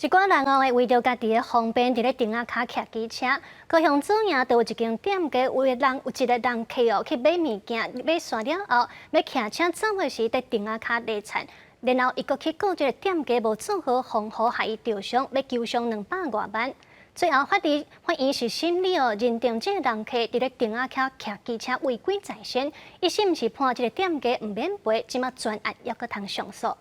一寡人哦，为着家己的方便，伫咧顶仔骹徛机车，高雄左营就有一间店家，有一个人客哦去买物件，买煞了后要徛车走的时，伫顶仔骹累残，然后伊阁去告这个店家无做好防护，害伊受伤，要求偿200多万。最后法院是审理哦，认定这个人客伫咧顶仔骹徛机车违规在先，一审是判这个店家唔免赔，即马专案还阁通上诉。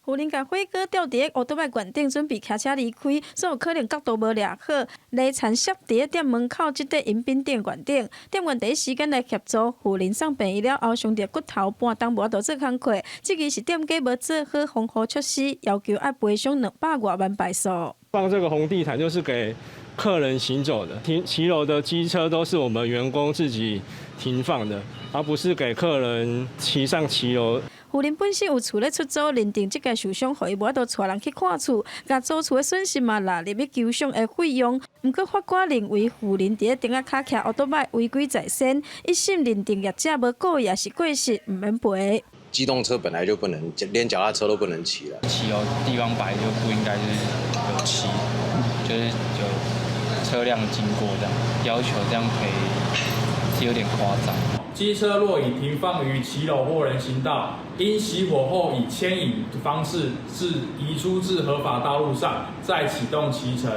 有人甲火锅吊伫个乌托邦馆顶，准备骑车离开，所有可能角度无抓好，雷残摔伫个店门口即块迎宾店馆顶。店员第一时间来协助护林送病医了后，伤着骨头半当无法做工课。这个是店家无做好防护措施，要求要赔偿200多万败诉。放这个红地毯就是给客人行走的，骑楼的机车都是我们员工自己停放的，而不是给客人骑上骑楼。护林本身有厝咧出租，认定即个受伤，互伊无法度带人去看厝，甲租厝的损失嘛纳入去求偿的费用。毋过法官认为护林伫咧顶仔骹徛乌托邦违规在先，一审认定业者无故意也是过失，毋免赔。机动车本来就不能，连脚踏车都不能骑了。骑楼地方本来就不应该就是有骑，就是有车辆经过这样，要求这样赔是有点夸张。机车若已停放于骑楼或人行道，因熄火后以牵引方式移出至合法道路上，再启动骑乘。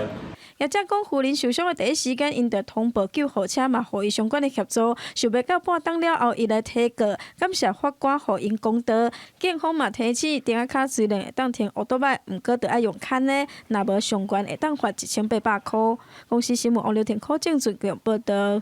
业者讲，护林受伤的第一时间，因着通报救护车嘛，予伊相关的协助。想袂到半当了后，伊来提告，感谢法官予因公道。警方嘛提醒，顶仔骹虽然会当停乌托邦，毋过着爱用牵的，若无相关会当罚1800块。公司新闻王刘田考证准强报道。